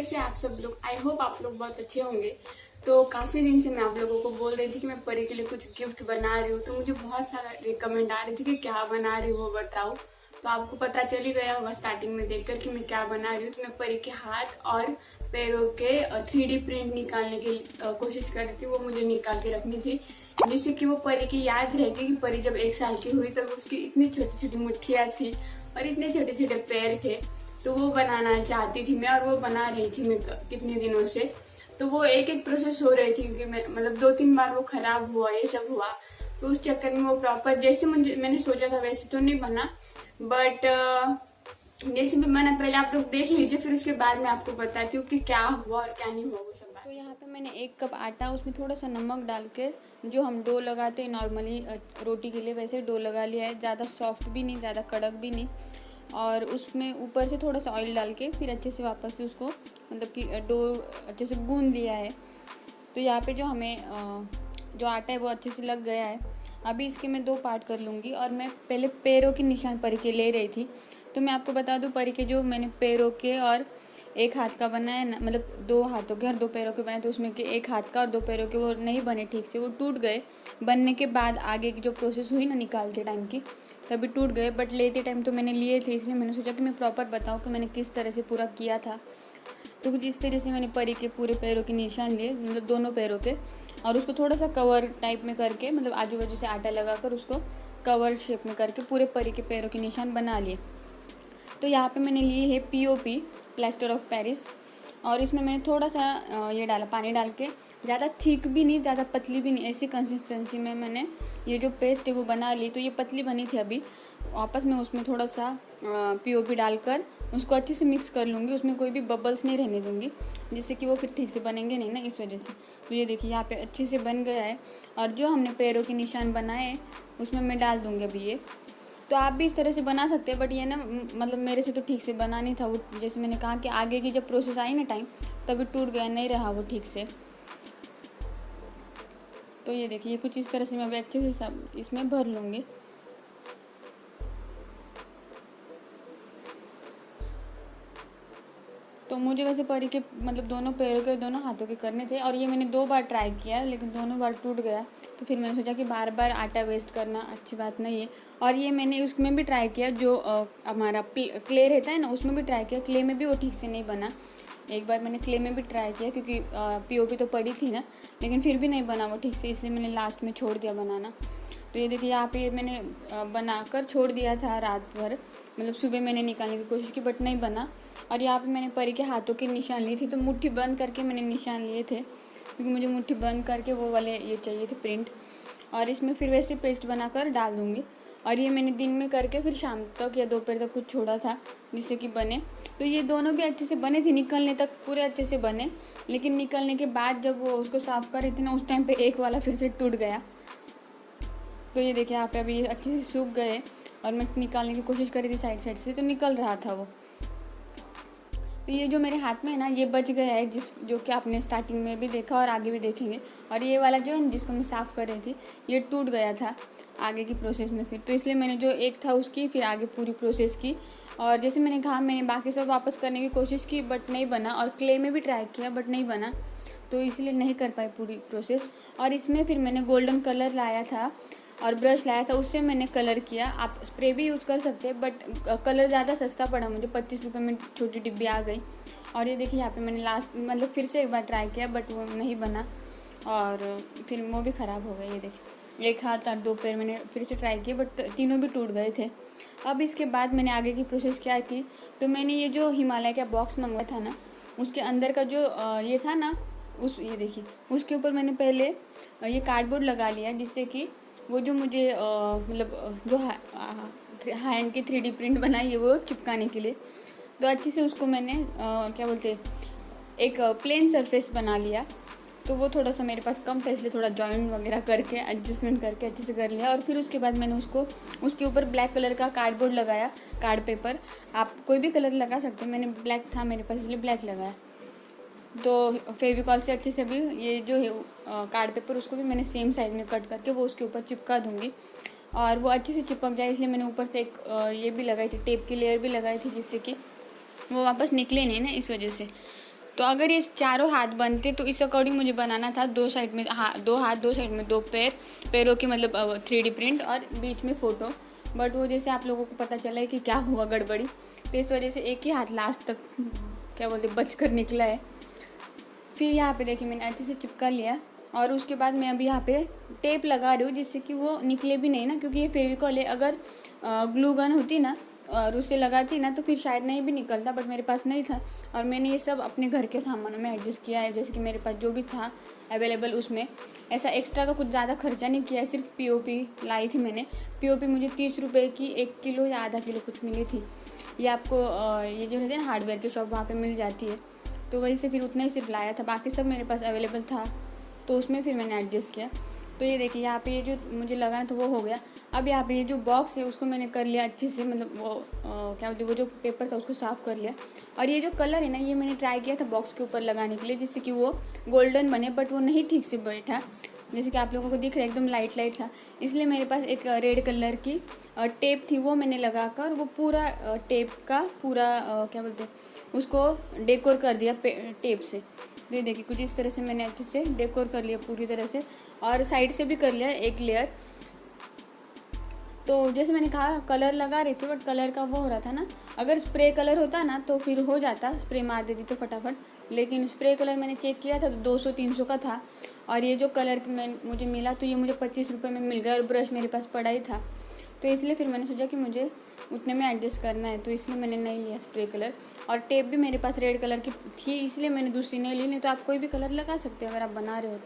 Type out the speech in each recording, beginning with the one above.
कैसे आप सब लोग। आई होप आप लोग बहुत अच्छे होंगे। तो काफ़ी दिन से मैं आप लोगों को बोल रही थी कि मैं परी के लिए कुछ गिफ्ट बना रही हूँ, तो मुझे बहुत सारा रिकमेंड आ रही थी कि क्या बना रही हूँ वो बताओ। तो आपको पता चल ही गया होगा स्टार्टिंग में देखकर कि मैं क्या बना रही हूँ। तो मैं परी के हाथ और पैरों के 3D प्रिंट निकालने की कोशिश कर रही थी। वो मुझे निकाल के रखनी थी जिससे कि वो परी की याद रहेगी कि परी जब 1 साल की हुई तब उसकी इतनी छोटी छोटी मुट्ठियाँ थी और इतने छोटे छोटे पैर थे। तो वो बनाना चाहती थी मैं, और वो बना रही थी मैं कितने दिनों से। तो वो एक एक प्रोसेस हो रही थी क्योंकि मैं मतलब 2-3 बार वो खराब हुआ, ये सब हुआ। तो उस चक्कर में वो प्रॉपर जैसे मैंने सोचा था वैसे तो नहीं बना, बट जैसे भी बना पहले आप लोग देख लीजिए, फिर उसके बाद मैं आपको बताती हूँ कि क्या हुआ और क्या नहीं हुआ वो सब बात। तो यहाँ पे मैंने 1 कप आटा, उसमें थोड़ा सा नमक डाल के जो हम डो लगाते हैं नॉर्मली रोटी के लिए वैसे डो लगा लिया है। ज़्यादा सॉफ्ट भी नहीं, ज़्यादा कड़क भी नहीं। और उसमें ऊपर से थोड़ा सा ऑयल डाल के फिर अच्छे से वापस से उसको मतलब कि डो अच्छे से गूंद दिया है। तो यहाँ पे जो हमें जो आटा है वो अच्छे से लग गया है। अभी इसके मैं 2 पार्ट कर लूँगी। और मैं पहले पैरों के निशान परी के ले रही थी। तो मैं आपको बता दूँ, परी के जो मैंने पैरों के और 1 हाथ का बनाया ना, मतलब 2 हाथों के और 2 पैरों के बनाए, तो उसमें के 1 हाथ का और 2 पैरों के वो नहीं बने ठीक से, वो टूट गए। बनने के बाद आगे की जो प्रोसेस हुई ना निकालते टाइम की, तभी टूट गए। बट लेते टाइम तो मैंने लिए थे, इसलिए मैंने सोचा कि मैं प्रॉपर बताऊँ कि मैंने किस तरह से पूरा किया था। तो कुछ इस तरह से मैंने परी के पूरे पैरों के निशान लिए, मतलब दोनों पैरों के, और उसको थोड़ा सा कवर टाइप में करके, मतलब आजू बाजू से आटा लगाकर उसको कवर शेप में करके पूरे परी के पैरों के निशान बना लिए। तो यहाँ पे मैंने लिए है POP, प्लास्टर ऑफ पेरिस। और इसमें मैंने थोड़ा सा ये डाला, पानी डाल के, ज़्यादा थिक भी नहीं ज़्यादा पतली भी नहीं, ऐसी कंसिस्टेंसी में मैंने ये जो पेस्ट है वो बना ली। तो ये पतली बनी थी। अभी वापस मैं उसमें थोड़ा सा POP डालकर उसको अच्छे से मिक्स कर लूँगी। उसमें कोई भी बबल्स नहीं रहने दूँगी, जिससे कि वो फिर ठीक से बनेंगे नहीं ना, इस वजह से। तो ये देखिए यहाँ पे अच्छे से बन गया है। और जो हमने पैरों के निशान बनाए उसमें मैं डाल दूँगी अभी ये। तो आप भी इस तरह से बना सकते हैं, बट ये ना मतलब मेरे से तो ठीक से बना नहीं था वो। जैसे मैंने कहा कि आगे की जब प्रोसेस आई ना टाइम, तभी टूट गया, नहीं रहा वो ठीक से। तो ये देखिए कुछ इस तरह से मैं अभी अच्छे से सब इसमें भर लूँगी। तो मुझे वैसे परी के मतलब दोनों पैरों के दोनों हाथों के करने थे, और ये मैंने 2 बार ट्राई किया लेकिन दोनों बार टूट गया। तो फिर मैंने सोचा कि बार बार आटा वेस्ट करना अच्छी बात नहीं है। और ये मैंने उसमें भी ट्राई किया, जो हमारा क्ले रहता है ना, उसमें भी ट्राई किया। क्ले में भी वो ठीक से नहीं बना। एक बार मैंने क्ले में भी ट्राई किया क्योंकि POP तो पड़ी थी ना, लेकिन फिर भी नहीं बना वो ठीक से, इसलिए मैंने लास्ट में छोड़ दिया बनाना। तो ये देखिए यहाँ पे मैंने बनाकर छोड़ दिया था रात भर, मतलब सुबह मैंने निकालने की कोशिश की बट नहीं बना। और यहाँ पे मैंने परी के हाथों के निशान लिए थे, तो मुट्ठी बंद करके मैंने निशान लिए थे क्योंकि मुझे मुट्ठी बंद करके वो वाले ये चाहिए थे प्रिंट। और इसमें फिर वैसे पेस्ट बनाकर डाल दूँगी। और ये मैंने दिन में करके फिर शाम तक या दोपहर तक कुछ छोड़ा था जिससे कि बने। तो ये दोनों भी अच्छे से बने थे, निकलने तक पूरे अच्छे से बने। लेकिन निकलने के बाद जब वो उसको साफ़ कर रही थी ना, उस टाइम पे एक वाला फिर से टूट गया। तो ये देखिए यहाँ पे अभी अच्छे से सूख गए, और मैं निकालने की कोशिश कर रही थी साइड साइड से, तो निकल रहा था वो। तो ये जो मेरे हाथ में है ना, ये बच गया है, जो कि आपने स्टार्टिंग में भी देखा और आगे भी देखेंगे। और ये वाला जो है ना, जिसको मैं साफ़ कर रही थी, ये टूट गया था आगे की प्रोसेस में फिर। तो इसलिए मैंने जो एक था उसकी फिर आगे पूरी प्रोसेस की। और जैसे मैंने कहा, मैंने बाकी सब वापस करने की कोशिश की बट नहीं बना, और क्ले में भी ट्राई किया बट नहीं बना, तो इसलिए नहीं कर पाई पूरी प्रोसेस। और इसमें फिर मैंने गोल्डन कलर लाया था और ब्रश लाया था, उससे मैंने कलर किया। आप स्प्रे भी यूज़ कर सकते हैं, बट कलर ज़्यादा सस्ता पड़ा मुझे, 25 रुपये में छोटी डिब्बी आ गई। और ये देखिए यहाँ पे मैंने लास्ट मतलब फिर से एक बार ट्राई किया बट वो नहीं बना, और फिर वो भी ख़राब हो गया। ये देखिए 1 हाथ और 2 पैर मैंने फिर से ट्राई किए बट तीनों भी टूट गए थे। अब इसके बाद मैंने आगे की प्रोसेस क्या की, तो मैंने ये जो हिमालय का बॉक्स मंगवाया था ना, उसके अंदर का जो ये था ना, ये देखिए उसके ऊपर मैंने पहले ये कार्डबोर्ड लगा लिया, जिससे कि वो जो मुझे मतलब जो हैंड की 3D प्रिंट बनाई है वो चिपकाने के लिए। तो अच्छे से उसको मैंने क्या बोलते एक प्लेन सरफेस बना लिया। तो वो थोड़ा सा मेरे पास कम था, इसलिए थोड़ा जॉइंट वगैरह करके एडजस्टमेंट करके अच्छे से कर लिया। और फिर उसके बाद मैंने उसके ऊपर ब्लैक कलर का कार्डबोर्ड लगाया, कार्ड पेपर। आप कोई भी कलर लगा सकते हैं, मैंने ब्लैक था मेरे पास इसलिए ब्लैक लगाया। तो फेविकॉल से अच्छे से भी ये जो है कार्ड पेपर, उसको भी मैंने सेम साइज़ में कट करके वो उसके ऊपर चिपका दूँगी, और वो अच्छे से चिपक जाए। इसलिए मैंने ऊपर से एक ये भी लगाई थी, टेप की लेयर भी लगाई थी, जिससे कि वो वापस निकले नहीं ना, इस वजह से। तो अगर ये चारों हाथ बनते तो इस अकॉर्डिंग मुझे बनाना था, 2 साइड में दो हाथ, 2 साइड में 2 पैर, पैरों की मतलब 3D प्रिंट और बीच में फ़ोटो। बट वो जैसे आप लोगों को पता चला है कि क्या हुआ गड़बड़ी, तो इस वजह से एक ही हाथ लास्ट तक क्या बोलते बच कर निकला है। फिर यहाँ पे देखिए मैंने अच्छे से चिपका लिया और उसके बाद मैं अभी यहाँ पे टेप लगा रही हूँ जिससे कि वो निकले भी नहीं ना, क्योंकि ये फेविकॉल है। अगर ग्लू गन होती ना और उससे लगाती ना तो फिर शायद नहीं भी निकलता, बट मेरे पास नहीं था और मैंने ये सब अपने घर के सामानों में एडजस्ट किया है। जैसे कि मेरे पास जो भी था अवेलेबल उसमें ऐसा एक्स्ट्रा का कुछ ज़्यादा खर्चा नहीं किया है। सिर्फ पीओपी लाई थी मैंने। पीओपी मुझे 30 रुपये की 1 किलो या आधा किलो कुछ मिली थी। ये आपको ये जो रहते हैं ना हार्डवेयर की शॉप, वहाँ पर मिल जाती है। तो वही से फिर उतना ही सिर्फ लाया था, बाकी सब मेरे पास अवेलेबल था तो उसमें फिर मैंने एडजस्ट किया। तो ये देखिए यहाँ पे ये जो मुझे लगाना था वो हो गया। अब यहाँ पे ये जो बॉक्स है उसको मैंने कर लिया अच्छे से, मतलब वो क्या बोलते वो जो पेपर था उसको साफ़ कर लिया। और ये जो कलर है ना ये मैंने ट्राई किया था बॉक्स के ऊपर लगाने के लिए जिससे कि वो गोल्डन बने, बट वो नहीं ठीक से बैठा। जैसे कि आप लोगों को दिख रहा है एकदम लाइट लाइट था। इसलिए मेरे पास एक रेड कलर की टेप थी, वो मैंने लगा कर वो पूरा टेप का पूरा क्या बोलते उसको डेकोर कर दिया टेप से। ये देखिए कुछ इस तरह से मैंने अच्छे से डेकोर कर लिया पूरी तरह से, और साइड से भी कर लिया एक लेयर। तो जैसे मैंने कहा कलर लगा रही थी, बट कलर का वो हो रहा था ना, अगर स्प्रे कलर होता ना तो फिर हो जाता, स्प्रे मार देती तो फटाफट। लेकिन स्प्रे कलर मैंने चेक किया था तो 200-300 का था, और ये जो कलर मुझे मिला तो ये मुझे 25 रुपये में मिल गया, और ब्रश मेरे पास पड़ा ही था। तो इसलिए फिर मैंने सोचा कि मुझे उतने में एडजस्ट करना है, तो इसलिए मैंने नहीं लिया स्प्रे कलर। और टेप भी मेरे पास रेड कलर की थी इसलिए मैंने दूसरी नहीं ली, नहीं तो आप कोई भी कलर लगा सकते हो अगर आप बना रहे हो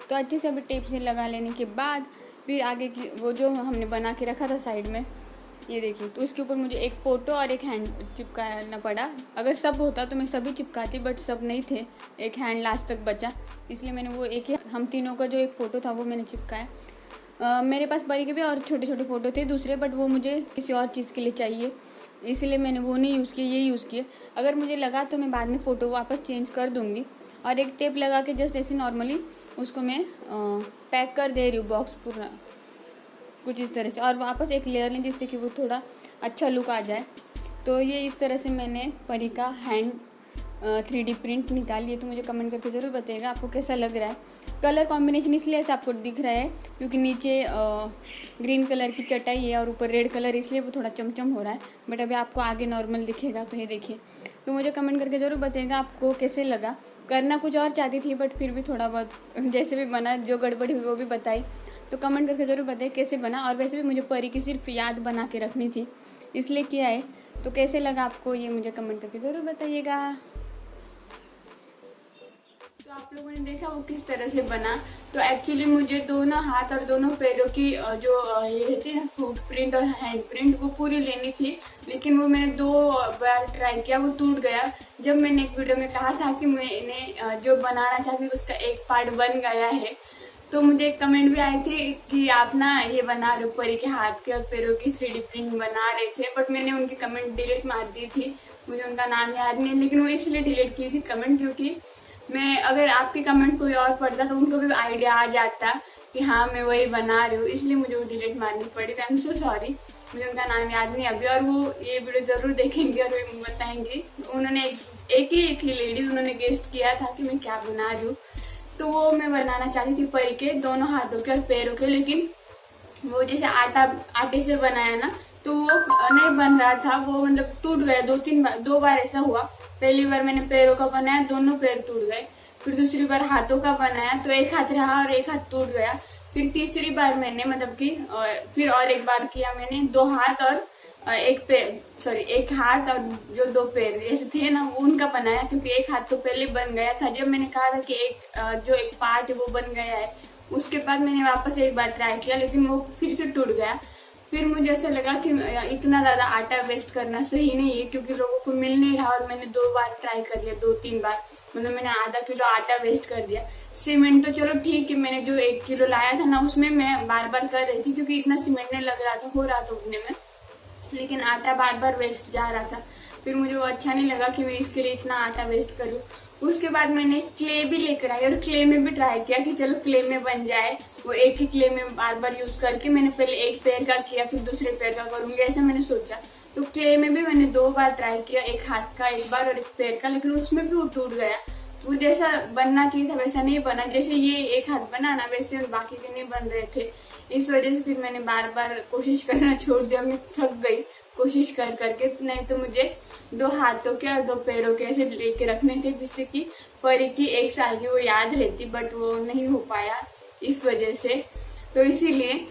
तो अच्छे से अभी टेप से लगा लेने के बाद फिर आगे की वो जो हमने बना के रखा था साइड में, ये देखिए, तो उसके ऊपर मुझे एक फ़ोटो और एक हैंड चिपकाना पड़ा। अगर सब होता तो मैं सभी चिपकाती, बट सब नहीं थे, एक हैंड लास्ट तक बचा, इसलिए मैंने वो एक ही हम तीनों का जो एक फ़ोटो था वो मैंने चिपकाया। मेरे पास परी के भी और छोटे छोटे फ़ोटो थे दूसरे, बट वो मुझे किसी और चीज़ के लिए चाहिए इसलिए मैंने वो नहीं यूज़ किए, ये यूज़ किए। अगर मुझे लगा तो मैं बाद में फ़ोटो वापस चेंज कर दूँगी। और एक टेप लगा के जस्ट ऐसे नॉर्मली उसको मैं पैक कर दे रही हूँ बॉक्स पूरा कुछ इस तरह से, और वापस एक लेयर लें जिससे कि वो थोड़ा अच्छा लुक आ जाए। तो ये इस तरह से मैंने परी का हैंड 3D प्रिंट निकाली है। तो मुझे कमेंट करके ज़रूर बताइएगा आपको कैसा लग रहा है। कलर कॉम्बिनेशन इसलिए ऐसा आपको दिख रहा है क्योंकि नीचे ग्रीन कलर की चटाई है और ऊपर रेड कलर, इसलिए वो थोड़ा चमचम हो रहा है, बट अभी आपको आगे नॉर्मल दिखेगा। तो ये देखिए, तो मुझे कमेंट करके ज़रूर बताइएगा आपको कैसे लगा। करना कुछ और चाहती थी बट फिर भी थोड़ा बहुत जैसे भी बना, जो गड़बड़ी हुई वो भी बताई। तो कमेंट करके ज़रूर बताइए कैसे बना। और वैसे भी मुझे परी की सिर्फ याद बना के रखनी थी इसलिए किया है। तो कैसे लगा आपको ये मुझे कमेंट करके ज़रूर बताइएगा। तो आप लोगों ने देखा वो किस तरह से बना। तो एक्चुअली मुझे दोनों हाथ और दोनों पैरों की जो ये रहती है ना फुट प्रिंट और हैंड प्रिंट वो पूरी लेनी थी, लेकिन वो मैंने 2 बार ट्राई किया, वो टूट गया। जब मैंने एक वीडियो में कहा था कि मैंने जो बनाना चाहती उसका एक पार्ट बन गया है, तो मुझे एक कमेंट भी आई थी कि आप ना ये बना रहे हो, परी के हाथ के और पैरों की 3D प्रिंट बना रहे थे, बट मैंने उनकी कमेंट डिलीट मार दी थी। मुझे उनका नाम याद नहीं है, लेकिन वो इसलिए डिलीट की थी कमेंट क्योंकि मैं अगर आपकी कमेंट कोई और पढ़ता तो उनको भी आइडिया आ जाता कि हाँ मैं वही बना रही हूँ, इसलिए मुझे वो डिलीट मारनी पड़ी। तो आई एम सो सॉरी, मुझे उनका नाम याद नहीं अभी, और वो ये वीडियो ज़रूर देखेंगे और वो बताएंगे। तो उन्होंने एक ही थी लेडीज, उन्होंने गेस्ट किया था कि मैं क्या बना रही हूँ। तो वो मैं बनाना चाहती थी परी के दोनों हाथों के और पैरों के, लेकिन वो जैसे आटे से बनाया ना तो वो नहीं बन रहा था, वो मतलब टूट गया। 2 बार ऐसा हुआ। पहली बार मैंने पैरों का बनाया, दोनों पैर टूट गए। फिर दूसरी बार हाथों का बनाया तो एक हाथ रहा और एक हाथ टूट गया। फिर तीसरी बार मैंने मतलब कि फिर और एक बार किया मैंने, 2 हाथ और एक हाथ और जो 2 पैर ऐसे थे ना वो उनका बनाया, क्योंकि एक हाथ तो पहले बन गया था। जब मैंने कहा था कि एक पार्ट है वो बन गया है, उसके बाद मैंने वापस एक बार ट्राई किया लेकिन वो फिर से टूट गया। फिर मुझे ऐसा लगा कि इतना ज़्यादा आटा वेस्ट करना सही नहीं है, क्योंकि लोगों को मिल नहीं रहा, और मैंने 2 बार ट्राई कर लिया, 2-3 बार, मतलब मैंने आधा किलो आटा वेस्ट कर दिया। सीमेंट तो चलो ठीक है, मैंने जो 1 किलो लाया था ना उसमें मैं बार बार कर रही थी क्योंकि इतना सीमेंट नहीं लग रहा था, हो रहा था उठने में, लेकिन आटा बार बार वेस्ट जा रहा था। फिर मुझे वो अच्छा नहीं लगा कि मैं इसके लिए इतना आटा वेस्ट करूँ। उसके बाद मैंने क्ले भी लेकर आई और क्ले में भी ट्राई किया कि चलो क्ले में बन जाए। वो एक ही क्ले में बार बार यूज करके मैंने पहले एक पैर का किया, फिर दूसरे पैर का करूँगी, ऐसा मैंने सोचा। तो क्ले में भी मैंने 2 बार ट्राई किया, एक हाथ का एक बार और एक पैर का, लेकिन उसमें भी वो टूट गया। वो जैसा बनना चाहिए था वैसा नहीं बना। जैसे ये एक हाथ बना ना वैसे बाकी के नहीं बन रहे थे। इस वजह से फिर मैंने बार बार कोशिश करना छोड़ दिया। मैं थक गई कोशिश कर करके। नहीं तो मुझे 2 हाथों के और 2 पैरों के ऐसे लेके रखने थे जिससे कि परी की 1 साल की वो याद रहती, बट वो नहीं हो पाया इस वजह से। तो इसीलिए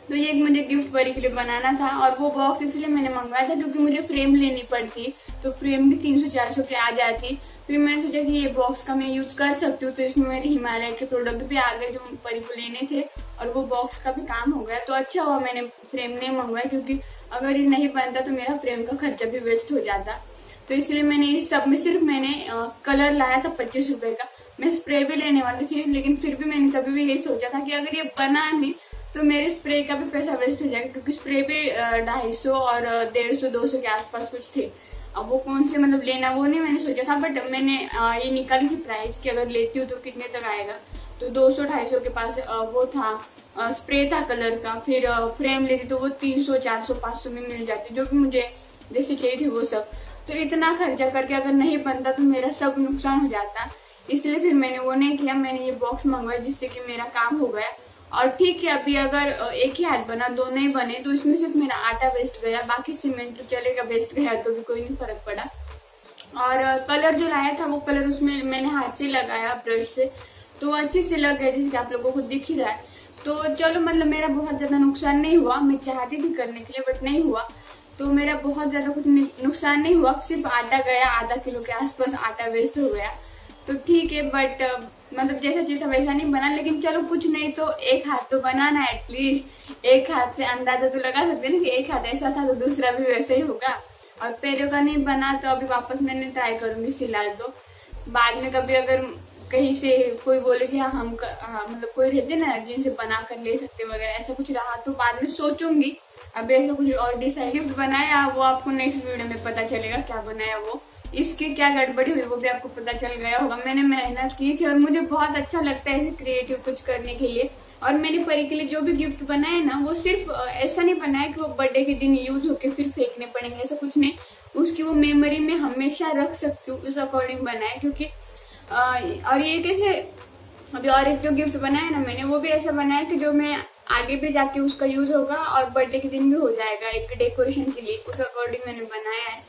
तो ये मुझे गिफ्ट परी के लिए बनाना था। और वो बॉक्स इसलिए मैंने मंगवाया था क्योंकि मुझे फ्रेम लेनी पड़ती, तो फ्रेम भी 300-400 की आ जाती। फिर मैंने सोचा कि ये बॉक्स का मैं यूज कर सकती हूँ। तो इसमें मेरे हिमालय के प्रोडक्ट भी आ गए जो परी को लेने थे और वो बॉक्स का भी काम हो गया। तो अच्छा हुआ मैंने फ्रेम नहीं मंगवाया, क्योंकि अगर ये नहीं बनता तो मेरा फ्रेम का खर्चा भी वेस्ट हो जाता। तो इसलिए मैंने इस सब में सिर्फ मैंने कलर लाया था 25 रुपए का। मैं स्प्रे भी लेने वाली थी, लेकिन फिर भी मैंने कभी भी यही सोचा था कि अगर ये बना नहीं तो मेरे स्प्रे का भी पैसा वेस्ट हो जाएगा, क्योंकि स्प्रे भी 250 और 150-200 के आसपास कुछ थे। अब वो कौन से मतलब लेना वो नहीं मैंने सोचा था, बट मैंने ये निकाली थी प्राइस कि अगर लेती हूँ तो कितने तक आएगा। तो 200-250 के पास वो था, स्प्रे था कलर का। फिर फ्रेम लेती तो वो 300-400-500 में मिल जाती, जो भी मुझे जैसे चाहिए थी वो सब। तो इतना खर्चा करके अगर नहीं बनता तो मेरा सब नुकसान हो जाता। इसलिए फिर मैंने वो नहीं किया। मैंने ये बॉक्स मंगवाया जिससे कि मेरा काम हो गया। और ठीक है, अभी अगर एक ही हाथ बना, 2 नहीं बने, तो इसमें सिर्फ मेरा आटा वेस्ट गया, बाकी सीमेंट तो चलेगा, वेस्ट गया तो भी कोई नहीं फर्क पड़ा। और कलर जो लाया था वो कलर उसमें मैंने हाथ से लगाया ब्रश से, तो अच्छे से लग गया, जैसे कि आप लोगों को दिख ही रहा है। तो चलो मतलब मेरा बहुत ज्यादा नुकसान नहीं हुआ। मैं चाहती थी करने के लिए बट नहीं हुआ, तो मेरा बहुत ज्यादा कुछ नुकसान नहीं हुआ। सिर्फ आटा गया, आधा किलो के आसपास आटा वेस्ट हो गया। तो ठीक है, बट मतलब जैसा चाहिए था वैसा नहीं बना, लेकिन चलो कुछ नहीं तो एक हाथ तो बनाना एटलीस्ट। एक हाथ से अंदाजा तो लगा सकते हैं ना कि एक हाथ ऐसा था तो दूसरा भी वैसे ही होगा। और पैरों का नहीं बना तो अभी वापस मैंने ट्राई करूंगी फिलहाल। तो बाद में कभी अगर कहीं से कोई बोले कि हाँ मतलब कोई रहते ना जिनसे बना कर ले सकते वगैरह, ऐसा कुछ रहा तो बाद में सोचूंगी। अभी ऐसा कुछ और डिसाइड गिफ्ट बनाया वो आपको नेक्स्ट वीडियो में पता चलेगा क्या बनाया वो। इसकी क्या गड़बड़ी हुई वो भी आपको पता चल गया होगा। मैंने मेहनत की थी और मुझे बहुत अच्छा लगता है ऐसे क्रिएटिव कुछ करने के लिए। और मेरी परी के लिए जो भी गिफ्ट बनाए ना वो सिर्फ ऐसा नहीं बनाया कि वो बर्थडे के दिन यूज होके फिर फेंकने पड़ेंगे, ऐसा कुछ नहीं। उसकी वो मेमोरी में हमेशा रख सकती हूँ, उस अकॉर्डिंग बनाए। क्योंकि और ये जैसे अभी और एक जो गिफ्ट बनाया ना मैंने, वो भी ऐसा बनाया कि जो मैं आगे भी जाके उसका यूज होगा और बर्थडे के दिन भी हो जाएगा, एक डेकोरेशन के लिए। उस अकॉर्डिंग मैंने बनाया है।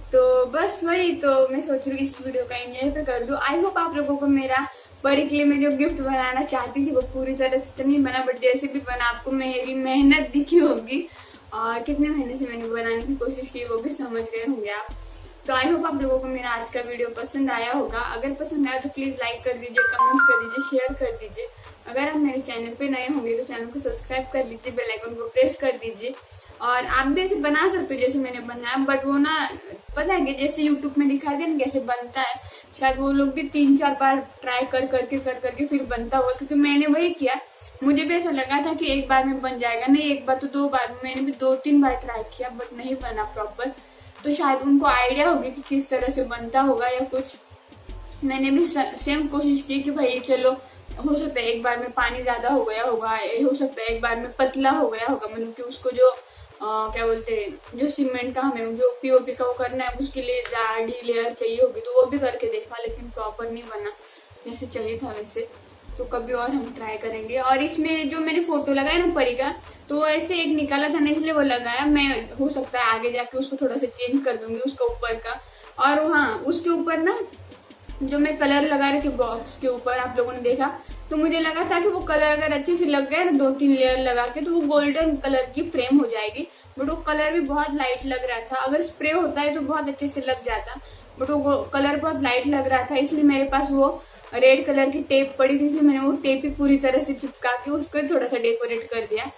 तो बस वही, तो मैं सोच रही हूँ इस वीडियो का एंजॉय पे कर दूँ। आई होप आप लोगों को मेरा परी के लिए मैं जो गिफ्ट बनाना चाहती थी वो पूरी तरह से तो नहीं बना, बट जैसे भी बना आपको मेरी मेहनत दिखी होगी और कितने महीने से मैंने बनाने की कोशिश की वो भी समझ गए होंगे आप। तो आई होप आप लोगों को मेरा आज का वीडियो पसंद आया होगा। अगर पसंद आया तो प्लीज लाइक कर दीजिए, कमेंट कर दीजिए, शेयर कर दीजिए। अगर आप मेरे चैनल पे नए होंगे तो चैनल को सब्सक्राइब कर लीजिए, बेल आइकन को प्रेस कर दीजिए। और आप भी ऐसे बना सकते हो जैसे मैंने बनाया, बट वो ना पता है कि जैसे यूट्यूब में दिखा दिया ना कैसे बनता है, शायद वो लोग भी 3-4 बार ट्राई कर करके फिर बनता हुआ। क्योंकि मैंने वही किया, मुझे भी ऐसा लगा था कि एक बार में बन जाएगा, नहीं एक बार तो 2 बार, मैंने भी 2-3 बार ट्राई किया बट नहीं बना प्रॉपर। तो शायद उनको आइडिया होगी कि किस तरह से बनता होगा या कुछ। मैंने भी सेम कोशिश की कि भाई चलो हो सकता है एक बार में पानी ज्यादा हो गया होगा, हो सकता है एक बार में पतला हो गया होगा, मतलब कि उसको जो क्या बोलते हैं जो सीमेंट का हमें जो पीओपी का वो करना है उसके लिए जाडी लेयर चाहिए होगी, तो वो भी करके देखा लेकिन प्रॉपर नहीं बना जैसे चाहिए था वैसे। तो कभी और हम ट्राई करेंगे। और इसमें जो मैंने फोटो लगाया ना परी का, तो ऐसे एक निकाला था ना इसलिए वो लगाया। मैं हो सकता है आगे जाके उसको थोड़ा सा चेंज कर दूंगी उसका ऊपर का। और हाँ, उसके ऊपर ना जो मैं कलर लगा रही थी बॉक्स के ऊपर, आप लोगों ने देखा तो मुझे लगा था कि वो कलर अगर अच्छे से लग गया ना 2-3 लेयर लगा के तो वो गोल्डन कलर की फ्रेम हो जाएगी। बट वो कलर भी बहुत लाइट लग रहा था। अगर स्प्रे होता है तो बहुत अच्छे से लग जाता, बट वो कलर बहुत लाइट लग रहा था। इसलिए मेरे पास वो रेड कलर की टेप पड़ी थी, इसलिए मैंने वो टेप ही पूरी तरह से चिपका के उसको थोड़ा सा डेकोरेट कर दिया।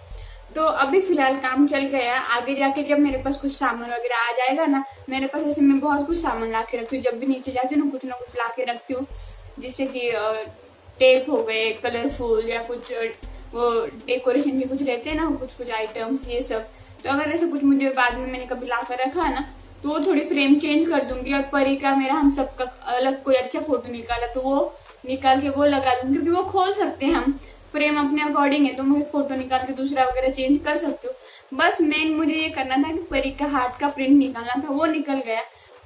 तो अभी फिलहाल काम चल गया। आगे जाके जब मेरे पास कुछ सामान वगैरह आ जाएगा ना, मेरे पास ऐसे मैं बहुत कुछ सामान ला के रखती हूँ। जब भी नीचे जाती हूँ ना कुछ ला के रखती हूँ, जिससे कि टेप हो गए कलरफुल या कुछ वो डेकोरेशन के कुछ रहते हैं ना कुछ आइटम्स ये सब। तो अगर ऐसे कुछ मुझे बाद में मैंने कभी ला कर रखा है ना तो वो थोड़ी फ्रेम चेंज कर दूंगी। और परी का मेरा हम सबका अलग कोई अच्छा फोटो निकाला तो वो निकाल के वो लगा दूंगी, क्योंकि वो खोल सकते हैं हम। फ्रेम अपने अकॉर्डिंग है, तो मुझे फोटो निकाल के दूसरा वगैरह चेंज कर सकते हो। बस मेन मुझे ये करना था कि परी का हाथ का प्रिंट निकालना था, वो निकल गया।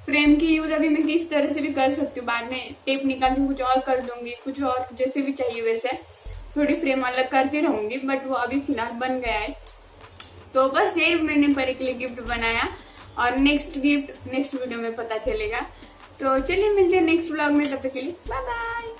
फ्रेम की यूज अभी मैं किस तरह से भी कर सकती हूँ, बाद में टेप निकाल के कुछ और कर दूंगी, कुछ और जैसे भी चाहिए वैसे थोड़ी फ्रेम अलग करती रहूंगी, बट वो अभी फिलहाल बन गया है। तो बस यही मैंने परी के लिए गिफ्ट बनाया, और नेक्स्ट गिफ्ट नेक्स्ट वीडियो में पता चलेगा। तो चलिए मिलते हैं नेक्स्ट व्लॉग में, तब तक के लिए बाय बाय।